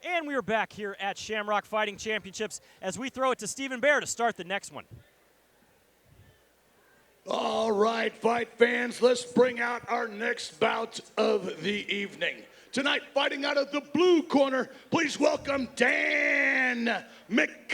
And we are back here at Shamrock Fighting Championships as we throw it to Stephen Baer to start the next one. All right, fight fans, let's bring out our next bout of the evening. Tonight, fighting out of the blue corner, please welcome Dan Mcglasson.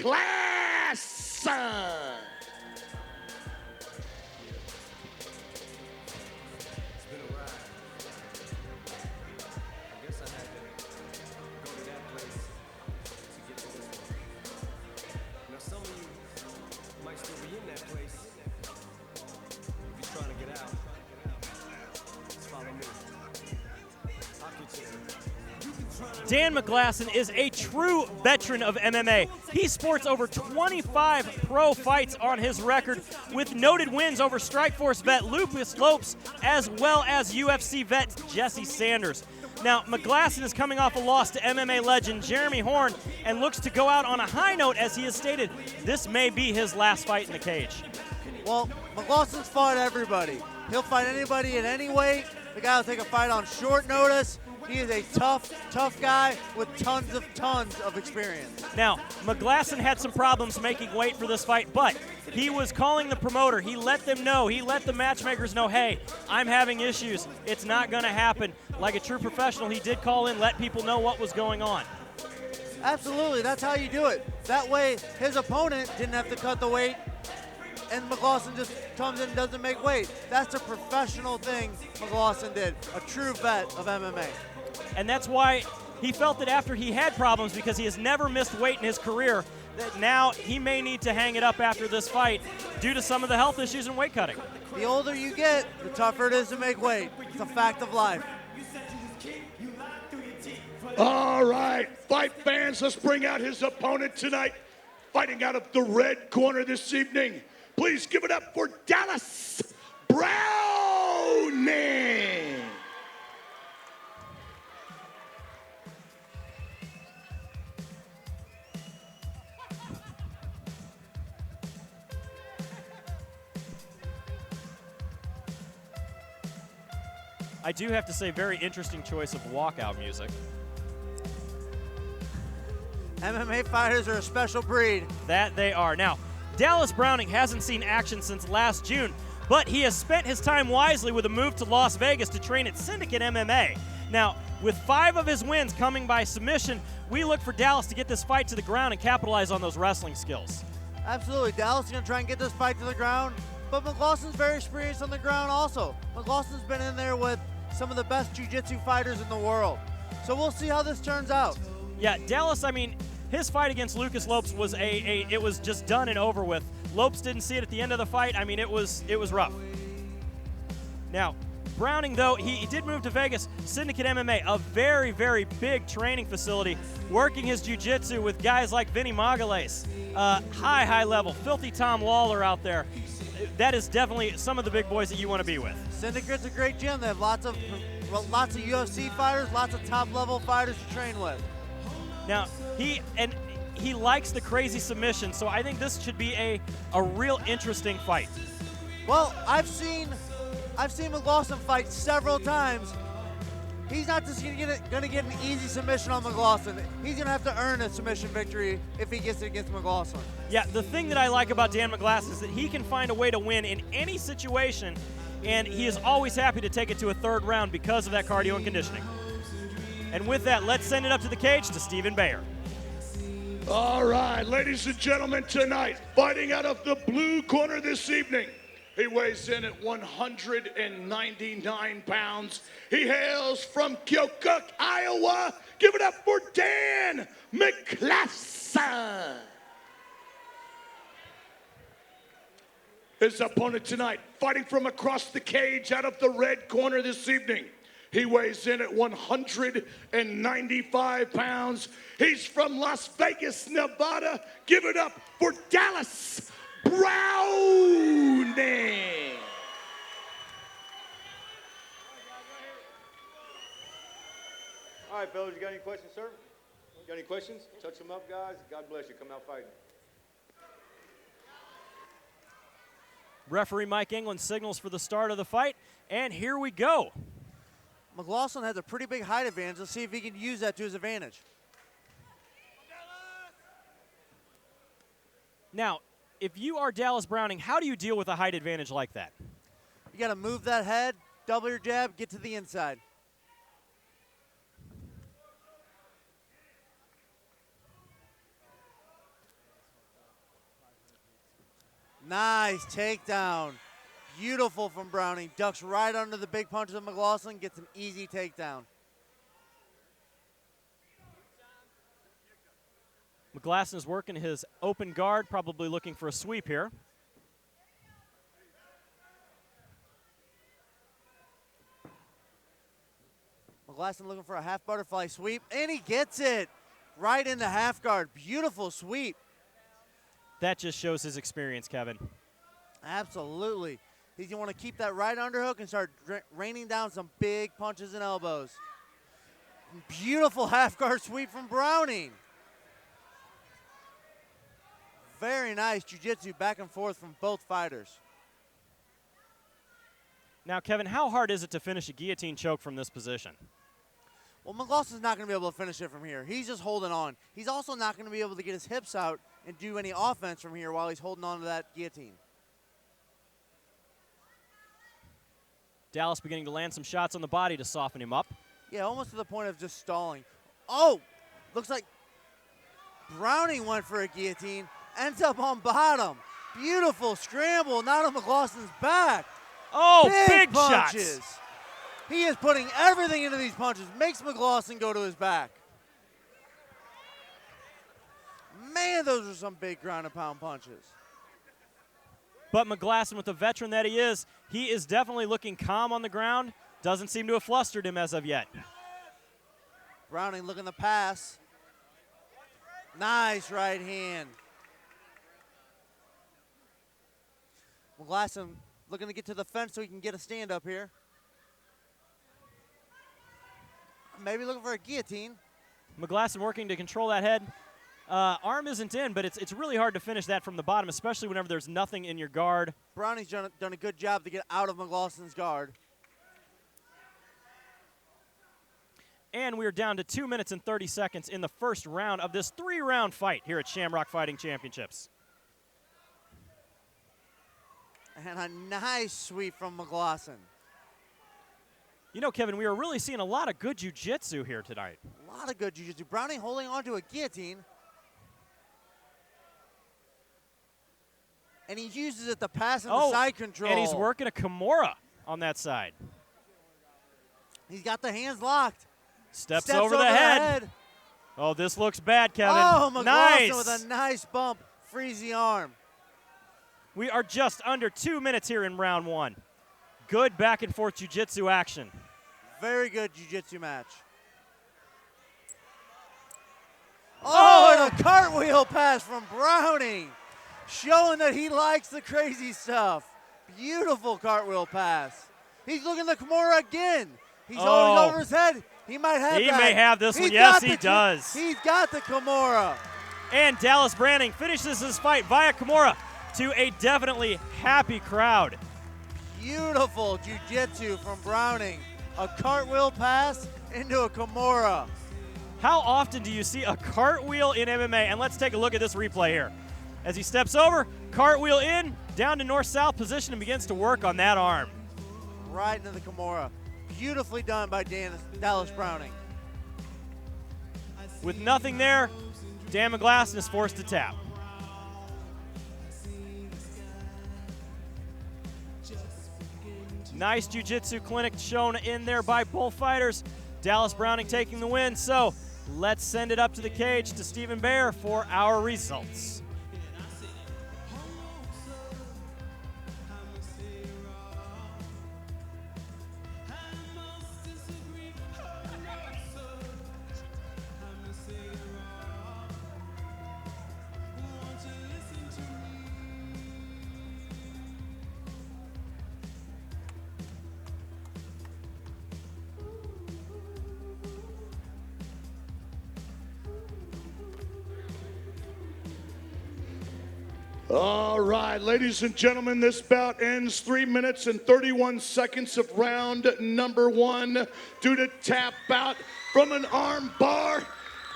Dan Mcglasson is a true veteran of MMA. He sports over 25 pro fights on his record, with noted wins over Strikeforce vet Lucas Lopes, as well as UFC vet Jesse Sanders. Now, Mcglasson is coming off a loss to MMA legend Jeremy Horn and looks to go out on a high note, as he has stated this may be his last fight in the cage. Well, Mcglasson's fought everybody. He'll fight anybody in any weight. The guy will take a fight on short notice. He is a tough guy with tons of experience. Now, Mcglasson had some problems making weight for this fight, but he was calling the promoter. He let them know. He let the matchmakers know, hey, I'm having issues. It's not going to happen. Like a true professional, he did call in, let people know what was going on. Absolutely. That's how you do it. That way, his opponent didn't have to cut the weight, and Mcglasson just comes in and doesn't make weight. That's a professional thing Mcglasson did, a true vet of MMA. And that's why he felt that after he had problems, because he has never missed weight in his career, that now he may need to hang it up after this fight due to some of the health issues and weight cutting. The older you get, the tougher it is to make weight. It's a fact of life. All right, fight fans, let's bring out his opponent tonight. Fighting out of the red corner this evening, please give it up for Dallas Browning. I do have to say, very interesting choice of walkout music. MMA fighters are a special breed. That they are. Now, Dallas Browning hasn't seen action since last June, but he has spent his time wisely with a move to Las Vegas to train at Syndicate MMA. Now, with 5 of his wins coming by submission, we look for Dallas to get this fight to the ground and capitalize on those wrestling skills. Absolutely. Dallas is going to try and get this fight to the ground, but Mcglasson's very experienced on the ground also. Mcglasson's been in there with some of the best jiu-jitsu fighters in the world. So we'll see how this turns out. Yeah, Dallas, I mean, his fight against Lucas Lopes was it was just done and over with. Lopes didn't see it at the end of the fight. I mean, it was rough. Now, Browning, though, he did move to Vegas, Syndicate MMA, a very, very big training facility, working his jiu-jitsu with guys like Vinny Mcglasson, high level, Filthy Tom Lawler out there. That is definitely some of the big boys that you want to be with. Syndicate's a great gym. They have lots of UFC fighters, lots of top-level fighters to train with. Now, he likes the crazy submission, so I think this should be a real interesting fight. Well, I've seen Mcglasson fight several times. He's not just going to get an easy submission on Mcglasson. He's going to have to earn a submission victory if he gets it against Mcglasson. Yeah, the thing that I like about Dan Mcglasson is that he can find a way to win in any situation, and he is always happy to take it to a third round because of that cardio and conditioning. And with that, let's send it up to the cage to Stephen Baer. All right, ladies and gentlemen, tonight, fighting out of the blue corner this evening, he weighs in at 199 pounds. He hails from Keokuk, Iowa. Give it up for Dan Mcglasson. His opponent tonight, fighting from across the cage out of the red corner this evening. He weighs in at 195 pounds. He's from Las Vegas, Nevada. Give it up for Dallas Browning. All right, fellas, you got any questions, sir? Got any questions? Touch them up, guys. God bless you. Come out fighting. Referee Mike England signals for the start of the fight, and here we go. Mcglasson has a pretty big height advantage. Let's see if he can use that to his advantage. Now, if you are Dallas Browning, how do you deal with a height advantage like that? You got to move that head, double your jab, get to the inside. Nice takedown. Beautiful from Browning. Ducks right under the big punches of Mcglasson, gets an easy takedown. Mcglasson is working his open guard, probably looking for a sweep here. Mcglasson looking for a half butterfly sweep, and he gets it right in the half guard. Beautiful sweep. That just shows his experience, Kevin. Absolutely. He's going to want to keep that right underhook and start raining down some big punches and elbows. Beautiful half guard sweep from Browning. Very nice jiu-jitsu back and forth from both fighters. Now, Kevin, how hard is it to finish a guillotine choke from this position? Well, Mcglasson's not going to be able to finish it from here. He's just holding on. He's also not going to be able to get his hips out and do any offense from here while he's holding on to that guillotine. Dallas beginning to land some shots on the body to soften him up. Yeah, almost to the point of just stalling. Oh, looks like Browning went for a guillotine, ends up on bottom. Beautiful scramble, not on Mcglasson's back. Oh, big punches. shots. He is putting everything into these punches, makes Mcglasson go to his back. Man, those are some big ground and pound punches. But Mcglasson, with the veteran that he is definitely looking calm on the ground. Doesn't seem to have flustered him as of yet. Browning looking to pass. Nice right hand. Mcglasson looking to get to the fence so he can get a stand up here. Maybe looking for a guillotine. Mcglasson working to control that head. Arm isn't in, but it's really hard to finish that from the bottom, especially whenever there's nothing in your guard. Browning's done a good job to get out of Mcglasson's guard. And we're down to 2 minutes and 30 seconds in the first round of this 3-round fight here at Shamrock Fighting Championships. And a nice sweep from Mcglasson. You know, Kevin, we are really seeing a lot of good jiu-jitsu here tonight. A lot of good jiu-jitsu. Browning holding on to a guillotine. And he uses it to pass in the side control. And he's working a Kimura on that side. He's got the hands locked. Steps over the head. Oh, this looks bad, Kevin. Oh, Mcglasson nice. with a nice bump. Frees the arm. We are just under 2 minutes here in round one. Good back and forth jiu-jitsu action. Very good jiu-jitsu match. Oh, and a cartwheel pass from Browning. Showing that he likes the crazy stuff. Beautiful cartwheel pass. He's looking at the Kimura again. He's holding over his head. He might have He that. may have this one. Yes, he does. He's got the Kimura. And Dallas Browning finishes his fight via Kimura to a definitely happy crowd. Beautiful jiu-jitsu from Browning. A cartwheel pass into a Kimura. How often do you see a cartwheel in MMA? And let's take a look at this replay here. As he steps over, cartwheel in, down to north-south position and begins to work on that arm. Right into the Kimura. Beautifully done by Dallas Browning. With nothing there, Dan Mcglasson is forced to tap. Nice jiu-jitsu clinic shown in there by both fighters. Dallas Browning taking the win. So let's send it up to the cage to Stephen Baer for our results. All right, ladies and gentlemen, this bout ends 3 minutes and 31 seconds of round number one due to tap out from an arm bar.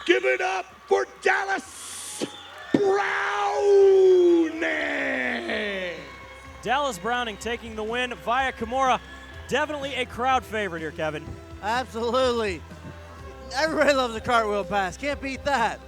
Give it up for Dallas Brown! Dallas Browning taking the win via Kimura. Definitely a crowd favorite here, Kevin. Absolutely. Everybody loves a cartwheel pass. Can't beat that.